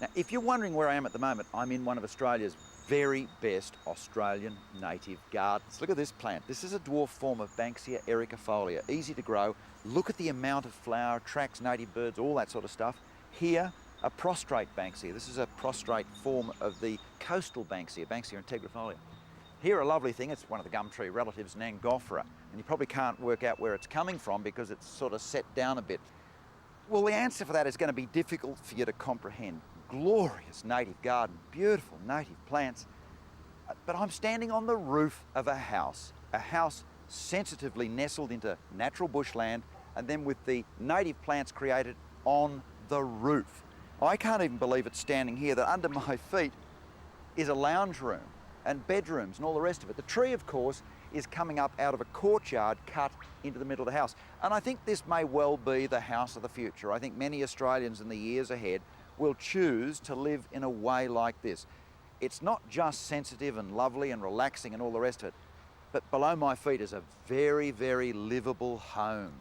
Now, if you're wondering where I am at the moment, I'm in one of Australia's very best Australian native gardens. Look at this plant. This is a dwarf form of Banksia ericafolia, easy to grow. Look at the amount of flower, attracts native birds, all that sort of stuff. Here, a prostrate Banksia. This is a prostrate form of the coastal Banksia, Banksia integrifolia. Here, a lovely thing, it's one of the gum tree relatives, an Angophora, and you probably can't work out where it's coming from because it's sort of set down a bit. Well, the answer for that is going to be difficult for you to comprehend. Glorious native garden, beautiful native plants. But I'm standing on the roof of a house sensitively nestled into natural bushland, and then with the native plants created on the roof. I can't even believe it standing here, that under my feet is a lounge room and bedrooms and all the rest of it. The tree, of course, is coming up out of a courtyard cut into the middle of the house. And I think this may well be the house of the future. I think many Australians in the years ahead will choose to live in a way like this. It's not just sensitive and lovely and relaxing and all the rest of it, but below my feet is a very, very livable home.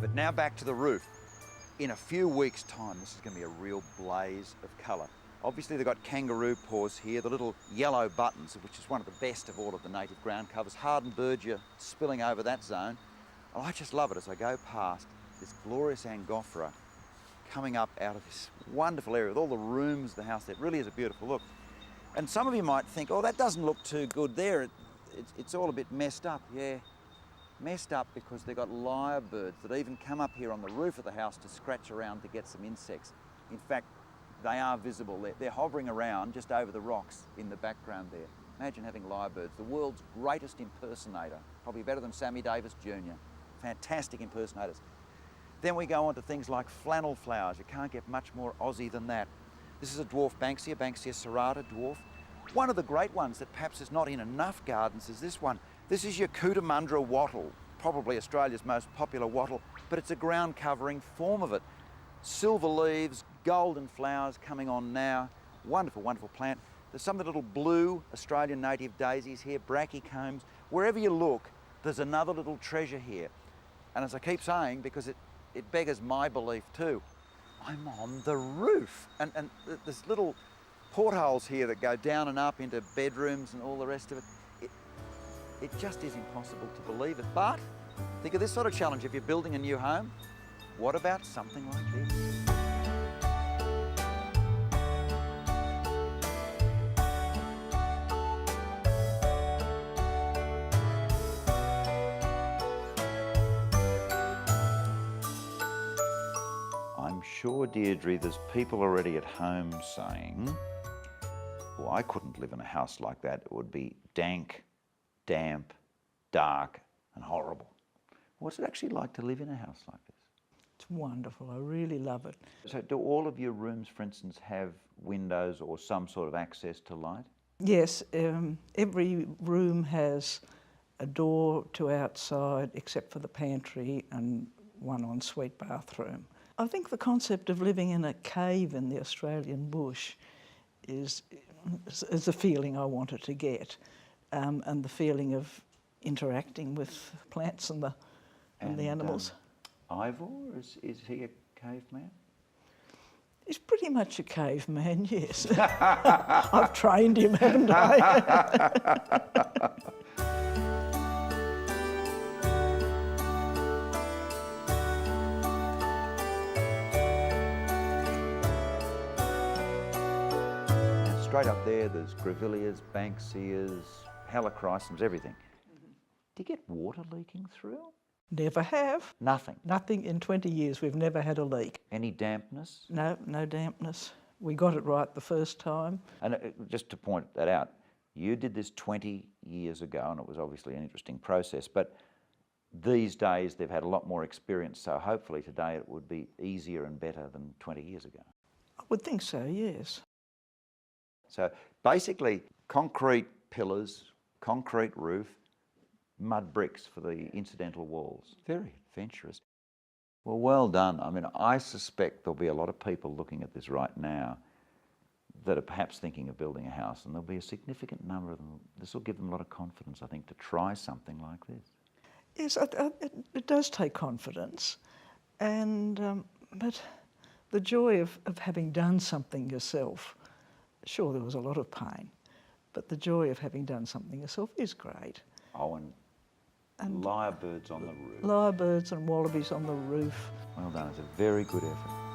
But now back to the roof. In a few weeks' time, this is going to be a real blaze of colour. Obviously, they've got kangaroo paws here, the little yellow buttons, which is one of the best of all of the native ground covers. Hardened verdure spilling over that zone. Oh, I just love it as I go past this glorious Angophora coming up out of this wonderful area with all the rooms of the house. It really is a beautiful look. And some of you might think, oh, that doesn't look too good there. It's all a bit messed up. Yeah, messed up because they've got lyrebirds that even come up here on the roof of the house to scratch around to get some insects. In fact, they are visible. They're hovering around just over the rocks in the background there. Imagine having lyrebirds, the world's greatest impersonator, probably better than Sammy Davis Jr. Fantastic impersonators. Then we go on to things like flannel flowers. You can't get much more Aussie than that. This is a dwarf Banksia, Banksia serrata dwarf. One of the great ones that perhaps is not in enough gardens is this one. This is your Cootamundra wattle, probably Australia's most popular wattle, but it's a ground covering form of it. Silver leaves, golden flowers coming on now. Wonderful, wonderful plant. There's some of the little blue Australian native daisies here, brachycombs. Wherever you look, there's another little treasure here. And as I keep saying, because it beggars my belief too, I'm on the roof. And there's little portholes here that go down and up into bedrooms and all the rest of it. It just is impossible to believe it. But think of this sort of challenge. If you're building a new home, what about something like this? I'm sure, Deirdre, there's people already at home saying, well, I couldn't live in a house like that. It would be dank, damp, dark, and horrible. What's it actually like to live in a house like this? It's wonderful. I really love it. So do all of your rooms, for instance, have windows or some sort of access to light? Yes, every room has a door to outside except for the pantry and one ensuite bathroom. I think the concept of living in a cave in the Australian bush is a feeling I wanted to get, and the feeling of interacting with plants and the animals. Ivor, is he a caveman? He's pretty much a caveman, yes. I've trained him, haven't I? Straight up there's grevilleas, banksias, helichrysums, everything. Do you get water leaking through? Never have. Nothing? Nothing in 20 years. We've never had a leak. Any dampness? No, no dampness. We got it right the first time. And just to point that out, you did this 20 years ago, and it was obviously an interesting process, but these days they've had a lot more experience, so hopefully today it would be easier and better than 20 years ago. I would think so, yes. So basically, concrete pillars, concrete roof, mud bricks for the incidental walls. Very adventurous. Well done. I mean, I suspect there'll be a lot of people looking at this right now that are perhaps thinking of building a house, and there'll be a significant number of them. This will give them a lot of confidence, I think, to try something like this. Yes, it does take confidence, and but the joy of having done something yourself, sure, there was a lot of pain, but the joy of having done something yourself is great. Oh, and lyrebirds on the roof. Lyrebirds and wallabies on the roof. Well done, it's a very good effort.